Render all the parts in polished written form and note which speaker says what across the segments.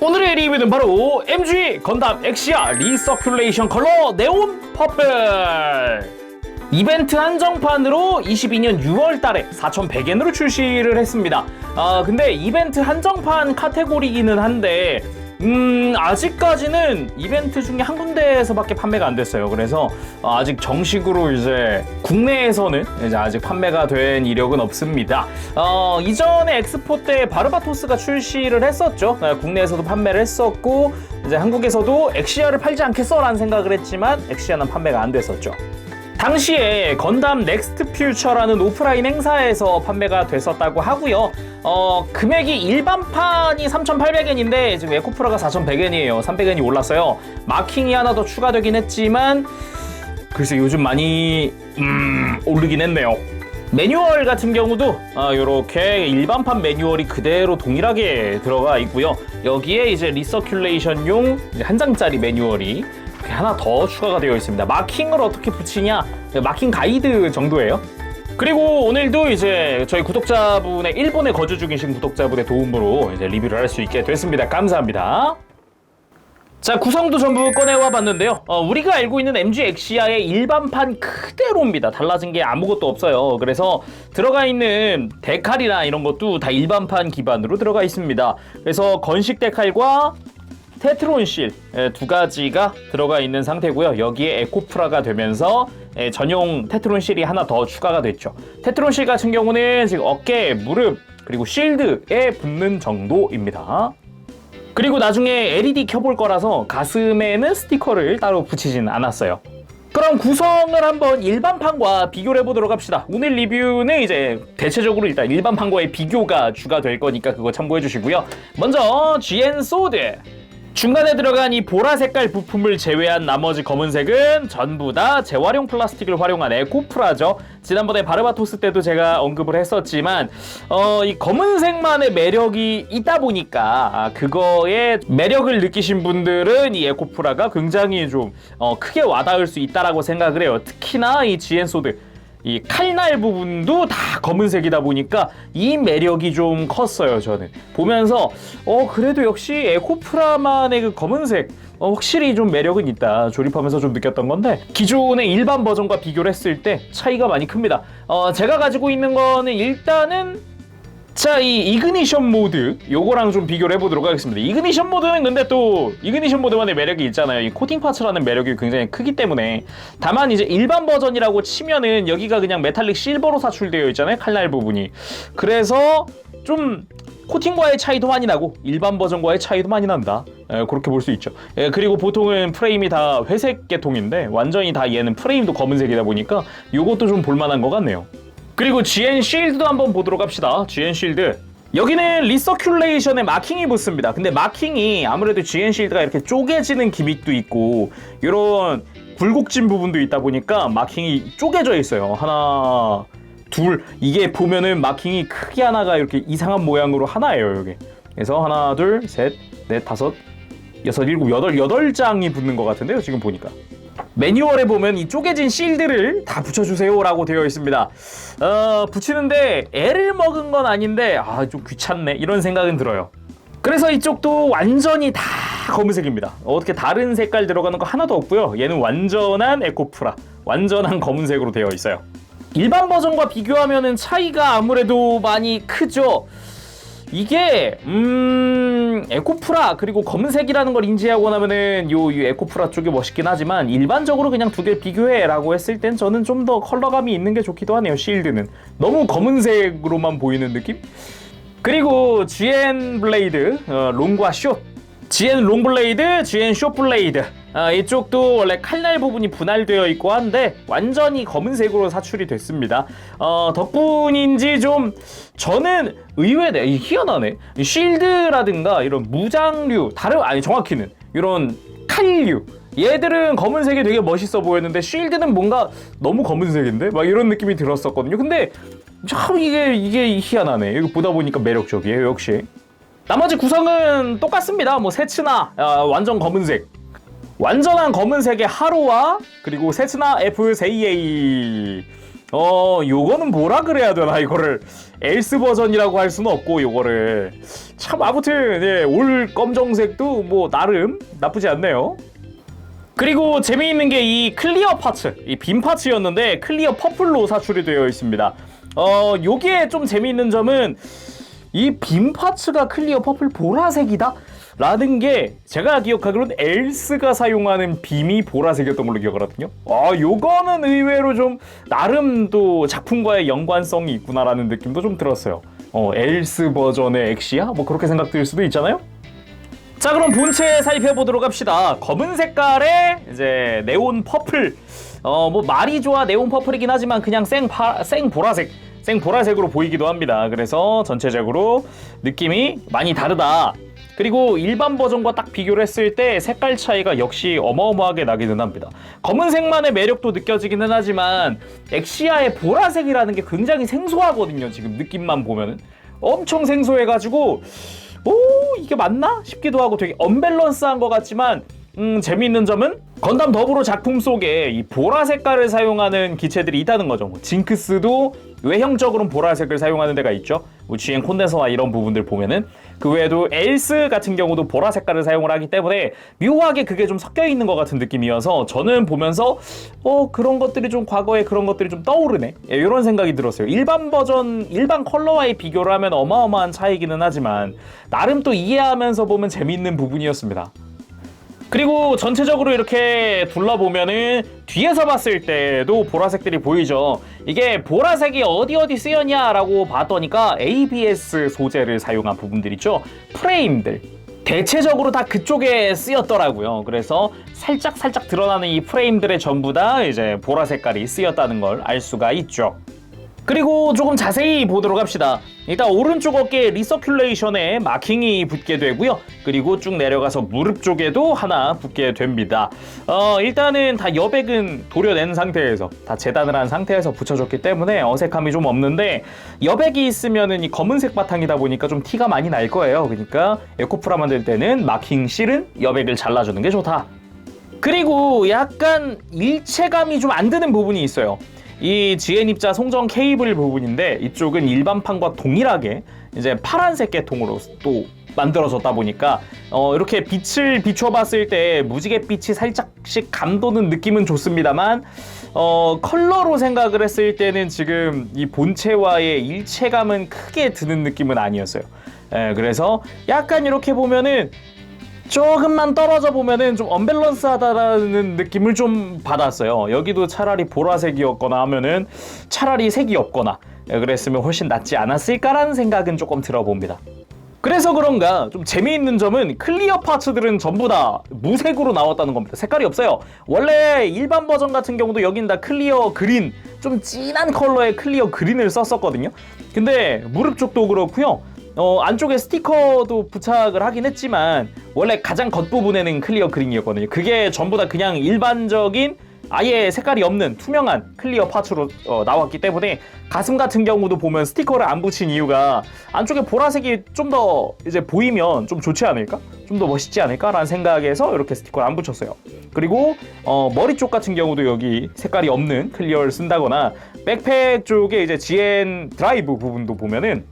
Speaker 1: 오늘의 리뷰는 바로 MG 건담 엑시아 리서큘레이션 컬러 네온 퍼플. 이벤트 한정판으로 22년 6월달에 4,100엔으로 출시를 했습니다. 근데 이벤트 한정판 카테고리이기는 한데 아직까지는 이벤트 중에 한 군데에서밖에 판매가 안 됐어요. 그래서 아직 정식으로 이제 국내에서는 이제 아직 판매가 된 이력은 없습니다. 이전에 엑스포 때 바르바토스가 출시를 했었죠. 국내에서도 판매를 했었고 이제 한국에서도 엑시아를 팔지 않겠어라는 생각을 했지만 엑시아는 판매가 안 됐었죠. 당시에 건담 넥스트 퓨처라는 오프라인 행사에서 판매가 됐었다고 하고요. 금액이 일반판이 3,800엔인데 지금 에코프라가 4,100엔이에요. 300엔이 올랐어요. 마킹이 하나 더 추가되긴 했지만 글쎄 요즘 많이 오르긴 했네요. 매뉴얼 같은 경우도 이렇게 일반판 매뉴얼이 그대로 동일하게 들어가 있고요. 여기에 이제 리서큘레이션용 한 장짜리 매뉴얼이 하나 더 추가가 되어 있습니다. 마킹을 어떻게 붙이냐, 마킹 가이드 정도예요. 그리고 오늘도 이제 저희 구독자분의 일본에 거주 중이신 구독자분의 도움으로 이제 리뷰를 할 수 있게 됐습니다. 감사합니다. 자, 구성도 전부 꺼내와 봤는데요. 우리가 알고 있는 MG 엑시아의 일반판 그대로입니다. 달라진 게 아무것도 없어요. 그래서 들어가 있는 데칼이나 이런 것도 다 일반판 기반으로 들어가 있습니다. 그래서 건식 데칼과 테트론 실 두 가지가 들어가 있는 상태고요. 여기에 에코프라가 되면서 전용 테트론 실이 하나 더 추가가 됐죠. 테트론 실 같은 경우는 지금 어깨, 무릎, 그리고 실드에 붙는 정도입니다. 그리고 나중에 LED 켜볼 거라서 가슴에는 스티커를 따로 붙이진 않았어요. 그럼 구성을 한번 일반판과 비교를 해보도록 합시다. 오늘 리뷰는 이제 대체적으로 일단 일반판과의 비교가 주가 될 거니까 그거 참고해 주시고요. 먼저 GN 소드. 중간에 들어간 이 보라 색깔 부품을 제외한 나머지 검은색은 전부 다 재활용 플라스틱을 활용한 에코프라죠. 지난번에 바르바토스 때도 제가 언급을 했었지만 이 검은색만의 매력이 있다 보니까 그거에 매력을 느끼신 분들은 이 에코프라가 굉장히 좀 크게 와닿을 수 있다라고 생각을 해요. 특히나 이 GN소드 이 칼날 부분도 다 검은색이다 보니까 이 매력이 좀 컸어요. 저는 보면서 그래도 역시 에코프라만의 그 검은색 확실히 좀 매력은 있다 조립하면서 좀 느꼈던 건데 기존의 일반 버전과 비교를 했을 때 차이가 많이 큽니다. 제가 가지고 있는 거는 일단은 자, 이 이그니션 모드 요거랑 좀 비교를 해보도록 하겠습니다. 이그니션 모드는 근데 또 이그니션 모드만의 매력이 있잖아요. 이 코팅 파츠라는 매력이 굉장히 크기 때문에 다만 이제 일반 버전이라고 치면은 여기가 그냥 메탈릭 실버로 사출되어 있잖아요. 칼날 부분이. 그래서 좀 코팅과의 차이도 많이 나고 일반 버전과의 차이도 많이 난다. 그렇게 볼 수 있죠. 그리고 보통은 프레임이 다 회색 계통인데 완전히 다 얘는 프레임도 검은색이다 보니까 요것도 좀 볼만한 것 같네요. 그리고 GN 쉴드도 한번 보도록 합시다. GN 쉴드. 여기는 리서큘레이션에 마킹이 붙습니다. 근데 마킹이 아무래도 GN 쉴드가 이렇게 쪼개지는 기믹도 있고 이런 굴곡진 부분도 있다 보니까 마킹이 쪼개져 있어요. 하나, 둘. 이게 보면은 마킹이 크게 하나가 이렇게 이상한 모양으로 하나예요. 여기. 그래서 하나, 둘, 셋, 넷, 다섯, 여섯, 일곱, 여덟 장이 붙는 것 같은데요. 지금 보니까. 매뉴얼에 보면 이 쪼개진 실드를 다 붙여주세요 라고 되어 있습니다. 붙이는데 애를 먹은 건 아닌데 좀 귀찮네 이런 생각은 들어요. 그래서 이쪽도 완전히 다 검은색입니다. 어떻게 다른 색깔 들어가는 거 하나도 없고요. 얘는 완전한 에코프라, 완전한 검은색으로 되어 있어요. 일반 버전과 비교하면 차이가 아무래도 많이 크죠. 이게 에코프라 그리고 검은색이라는 걸 인지하고 나면은 요 에코프라 쪽이 멋있긴 하지만 일반적으로 그냥 두 개 비교해 라고 했을 땐 저는 좀 더 컬러감이 있는 게 좋기도 하네요. 실드는 너무 검은색으로만 보이는 느낌? 그리고 GN 블레이드 롱과 숏, GN 롱 블레이드, GN 숏 블레이드 이쪽도 원래 칼날 부분이 분할되어 있고 한데 완전히 검은색으로 사출이 됐습니다. 덕분인지 좀 저는 의외네. 희한하네. 쉴드라든가 이런 무장류 정확히는 이런 칼류 얘들은 검은색이 되게 멋있어 보였는데 쉴드는 뭔가 너무 검은색인데 막 이런 느낌이 들었었거든요. 근데 참 이게 희한하네. 이거 보다 보니까 매력적이에요. 역시 나머지 구성은 똑같습니다. 뭐 세츠나 완전 검은색, 완전한 검은색의 하로와 그리고 세츠나 F4EA 요거는 뭐라 그래야 되나, 이거를. 엘스 버전이라고 할 수는 없고, 요거를. 참, 아무튼, 예, 올 검정색도 뭐, 나름 나쁘지 않네요. 그리고 재미있는 게 이 클리어 파츠, 이 빔 파츠였는데, 클리어 퍼플로 사출이 되어 있습니다. 요게 좀 재미있는 점은, 이 빔 파츠가 클리어 퍼플 보라색이다? 라는 게 제가 기억하기로는 엘스가 사용하는 빔이 보라색이었던 걸로 기억하거든요. 요거는 의외로 좀 나름 또 작품과의 연관성이 있구나라는 느낌도 좀 들었어요. 엘스 버전의 엑시아? 뭐 그렇게 생각될 수도 있잖아요. 자, 그럼 본체 살펴보도록 합시다. 검은 색깔의 이제 네온 퍼플. 뭐 말이 좋아 네온 퍼플이긴 하지만 그냥 생 보라색으로 보이기도 합니다. 그래서 전체적으로 느낌이 많이 다르다. 그리고 일반 버전과 딱 비교를 했을 때 색깔 차이가 역시 어마어마하게 나기는 합니다. 검은색만의 매력도 느껴지기는 하지만 엑시아의 보라색이라는 게 굉장히 생소하거든요. 지금 느낌만 보면은 엄청 생소해가지고 이게 맞나? 싶기도 하고 되게 언밸런스한 것 같지만 재미있는 점은 건담 더불어 작품 속에 이 보라 색깔을 사용하는 기체들이 있다는 거죠. 뭐 징크스도 외형적으로는 보라색을 사용하는 데가 있죠. 뭐 GN 콘덴서나 이런 부분들 보면은 그 외에도 엘스 같은 경우도 보라 색깔을 사용을 하기 때문에 묘하게 그게 좀 섞여 있는 것 같은 느낌이어서 저는 보면서 그런 것들이 좀 과거에 그런 것들이 좀 떠오르네, 이런 생각이 들었어요. 일반 버전, 일반 컬러와의 비교를 하면 어마어마한 차이기는 하지만 나름 또 이해하면서 보면 재미있는 부분이었습니다. 그리고 전체적으로 이렇게 둘러보면은 뒤에서 봤을 때도 보라색들이 보이죠. 이게 보라색이 어디 쓰였냐라고 봤더니까 ABS 소재를 사용한 부분들 있죠. 프레임들. 대체적으로 다 그쪽에 쓰였더라고요. 그래서 살짝 드러나는 이 프레임들의 전부 다 이제 보라 색깔이 쓰였다는 걸 알 수가 있죠. 그리고 조금 자세히 보도록 합시다. 일단 오른쪽 어깨에 리서큘레이션에 마킹이 붙게 되고요. 그리고 쭉 내려가서 무릎 쪽에도 하나 붙게 됩니다. 일단은 다 여백은 도려낸 상태에서, 다 재단을 한 상태에서 붙여줬기 때문에 어색함이 좀 없는데, 여백이 있으면은 이 검은색 바탕이다 보니까 좀 티가 많이 날 거예요. 그러니까 에코프라 만들 때는 마킹 실은 여백을 잘라주는 게 좋다. 그리고 약간 일체감이 좀 안 드는 부분이 있어요. 이 GN 입자 송정 케이블 부분인데 이쪽은 일반판과 동일하게 이제 파란색 계통으로 또 만들어졌다 보니까 이렇게 빛을 비춰봤을 때 무지갯빛이 살짝씩 감도는 느낌은 좋습니다만 컬러로 생각을 했을 때는 지금 이 본체와의 일체감은 크게 드는 느낌은 아니었어요. 그래서 약간 이렇게 보면은 조금만 떨어져 보면은 좀 언밸런스하다라는 느낌을 좀 받았어요. 여기도 차라리 보라색이었거나 하면은 차라리 색이 없거나 그랬으면 훨씬 낫지 않았을까라는 생각은 조금 들어봅니다. 그래서 그런가 좀 재미있는 점은 클리어 파츠들은 전부 다 무색으로 나왔다는 겁니다. 색깔이 없어요. 원래 일반 버전 같은 경우도 여긴 다 클리어 그린, 좀 진한 컬러의 클리어 그린을 썼었거든요. 근데 무릎 쪽도 그렇고요. 안쪽에 스티커도 부착을 하긴 했지만 원래 가장 겉부분에는 클리어 그린이었거든요. 그게 전부 다 그냥 일반적인 아예 색깔이 없는 투명한 클리어 파츠로 나왔기 때문에 가슴 같은 경우도 보면 스티커를 안 붙인 이유가 안쪽에 보라색이 좀 더 이제 보이면 좀 좋지 않을까? 좀 더 멋있지 않을까라는 생각에서 이렇게 스티커를 안 붙였어요. 그리고 머리 쪽 같은 경우도 여기 색깔이 없는 클리어를 쓴다거나 백팩 쪽에 이제 GN 드라이브 부분도 보면은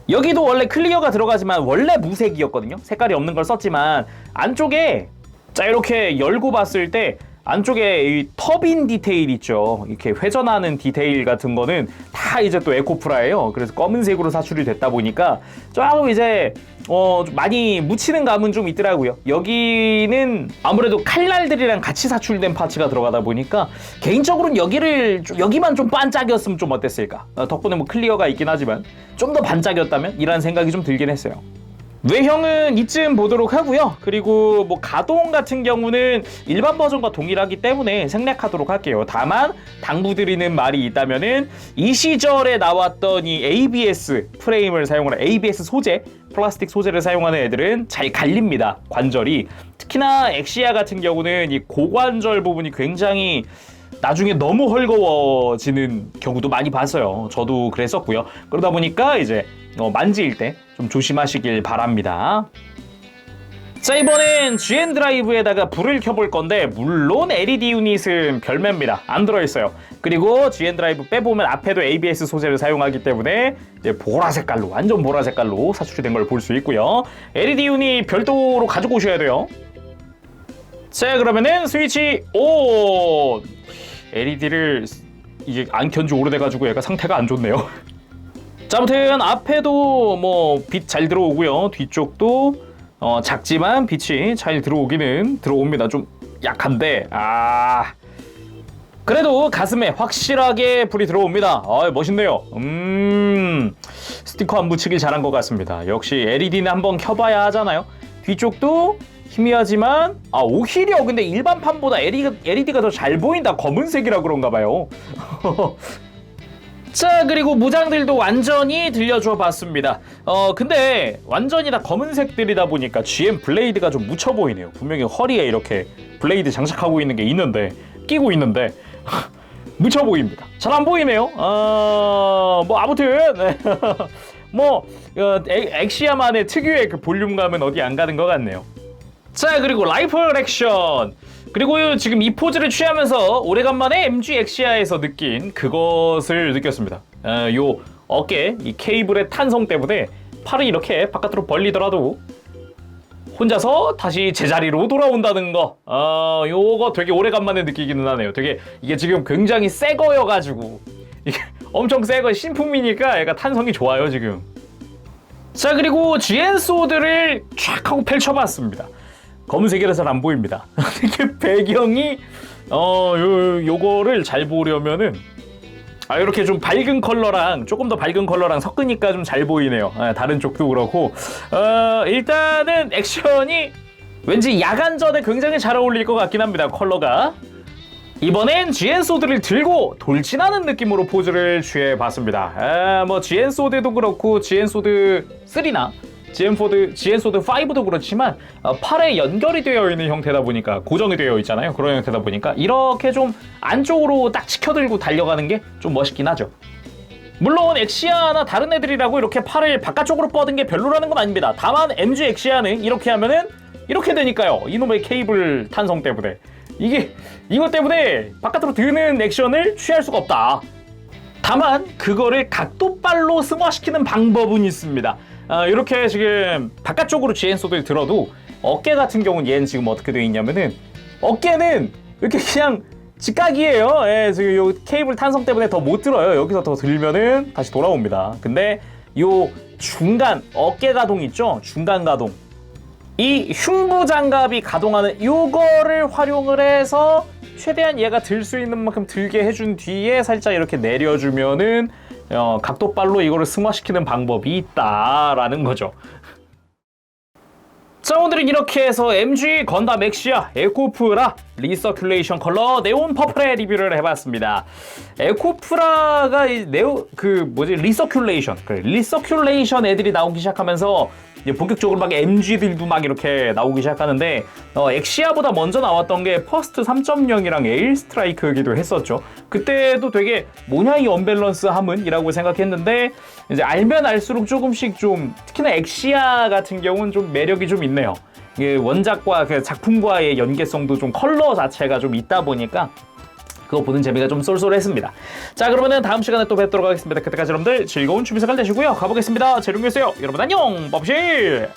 Speaker 1: 여기도 원래 클리어가 들어가지만 원래 무색이었거든요. 색깔이 없는 걸 썼지만 안쪽에 자 이렇게 열고 봤을 때 안쪽에 이 터빈 디테일 있죠. 이렇게 회전하는 디테일 같은 거는 다 이제 또 에코프라예요. 그래서 검은색으로 사출이 됐다 보니까 조금 이제 많이 묻히는 감은 좀 있더라고요. 여기는 아무래도 칼날들이랑 같이 사출된 파츠가 들어가다 보니까 개인적으로는 여기만 좀 반짝였으면 좀 어땠을까. 덕분에 뭐 클리어가 있긴 하지만 좀 더 반짝였다면 이란 생각이 좀 들긴 했어요. 외형은 이쯤 보도록 하고요. 그리고 뭐 가동 같은 경우는 일반 버전과 동일하기 때문에 생략하도록 할게요. 다만 당부드리는 말이 있다면은 이 시절에 나왔던 이 ABS 프레임을 사용하는 ABS 소재, 플라스틱 소재를 사용하는 애들은 잘 갈립니다. 관절이. 특히나 엑시아 같은 경우는 이 고관절 부분이 굉장히 나중에 너무 헐거워지는 경우도 많이 봤어요. 저도 그랬었고요. 그러다 보니까 이제 만질 때 좀 조심하시길 바랍니다. 자, 이번엔 GN 드라이브에다가 불을 켜볼 건데 물론 LED 유닛은 별매입니다. 안 들어있어요. 그리고 GN 드라이브 빼보면 앞에도 ABS 소재를 사용하기 때문에 이제 보라색깔로, 완전 보라색깔로 사출이 된 걸 볼 수 있고요. LED 유닛 별도로 가지고 오셔야 돼요. 자, 그러면은 스위치 온! LED를 이게 안 켠지 오래돼가지고 얘가 상태가 안 좋네요. 자, 아무튼 앞에도 뭐 빛 잘 들어오고요. 뒤쪽도 작지만 빛이 잘 들어오기는 들어옵니다. 좀 약한데 그래도 가슴에 확실하게 불이 들어옵니다. 멋있네요. 스티커 안 붙이길 잘한 것 같습니다. 역시 LED는 한번 켜봐야 하잖아요. 뒤쪽도 희미하지만 오히려 근데 일반 판보다 LED가 더 잘 보인다. 검은색이라 그런가 봐요. 자, 그리고 무장들도 완전히 들려줘 봤습니다. 근데 완전히 다 검은색들이다 보니까 GM 블레이드가 좀 묻혀 보이네요. 분명히 허리에 이렇게 블레이드 장착하고 있는 게 있는데, 끼고 있는데 묻혀 보입니다. 잘 안 보이네요. 뭐 아무튼 뭐 엑시아만의 특유의 그 볼륨감은 어디 안 가는 것 같네요. 자, 그리고 라이플 액션. 그리고 지금 이 포즈를 취하면서 오래간만에 MG 엑시아에서 느낀 그것을 느꼈습니다. 요 어깨, 이 케이블의 탄성 때문에 팔을 이렇게 바깥으로 벌리더라도 혼자서 다시 제자리로 돌아온다는 거. 요거 되게 오래간만에 느끼기는 하네요. 되게 이게 지금 굉장히 새 거여가지고 이게 엄청 새 거 신품이니까 얘가 탄성이 좋아요 지금. 자, 그리고 GN 소드를 쫙 하고 펼쳐봤습니다. 검은색이라 잘 안 보입니다. 이게 배경이 요거를 잘 보려면은 이렇게 좀 밝은 컬러랑 조금 더 밝은 컬러랑 섞으니까 좀 잘 보이네요. 다른 쪽도 그렇고 일단은 액션이 왠지 야간전에 굉장히 잘 어울릴 것 같긴 합니다. 컬러가. 이번엔 GN 소드를 들고 돌진하는 느낌으로 포즈를 취해봤습니다. 뭐 GN 소드도 그렇고 GN 소드 3나 GN 소드 5도 그렇지만 팔에 연결이 되어 있는 형태다 보니까 고정이 되어 있잖아요. 그런 형태다 보니까 이렇게 좀 안쪽으로 딱 치켜들고 달려가는 게 좀 멋있긴 하죠. 물론 엑시아나 다른 애들이라고 이렇게 팔을 바깥쪽으로 뻗은 게 별로라는 건 아닙니다. 다만 MG 엑시아는 이렇게 하면은 이렇게 되니까요. 이놈의 케이블 탄성 때문에 이것 때문에 바깥으로 드는 액션을 취할 수가 없다. 다만 그거를 각도발로 승화시키는 방법은 있습니다. 이렇게 지금 바깥쪽으로 GN 소드를 들어도 어깨 같은 경우는 얘는 지금 어떻게 되어 있냐면은 어깨는 이렇게 그냥 직각이에요. 지금 요 케이블 탄성 때문에 더 못 들어요. 여기서 더 들면은 다시 돌아옵니다. 근데 요 중간 어깨 가동 있죠? 중간 가동. 이 흉부 장갑이 가동하는 요거를 활용을 해서 최대한 얘가 들 수 있는 만큼 들게 해준 뒤에 살짝 이렇게 내려주면은 각도발로 이거를 승화시키는 방법이 있다라는 거죠. 자, 오늘은 이렇게 해서 MG 건담 엑시아 에코프라 리서큘레이션 컬러 네온 퍼플의 리뷰를 해봤습니다. 에코프라가 리서큘레이션 애들이 나오기 시작하면서 이제 본격적으로 막 MG들도 막 이렇게 나오기 시작하는데 엑시아보다 먼저 나왔던 게 퍼스트 3.0이랑 에일 스트라이크이기도 했었죠. 그때도 되게 뭐냐 이 언밸런스함은 이라고 생각했는데 이제 알면 알수록 조금씩 좀 특히나 엑시아 같은 경우는 좀 매력이 좀 있네요. 이게 원작과 그 작품과의 연계성도 좀 컬러 자체가 좀 있다 보니까 그거 보는 재미가 좀 쏠쏠했습니다. 자, 그러면은 다음 시간에 또 뵙도록 하겠습니다. 그때까지 여러분들 즐거운 취미 생활 되시고요. 가보겠습니다. 재룡이었어요. 여러분 안녕. 법실.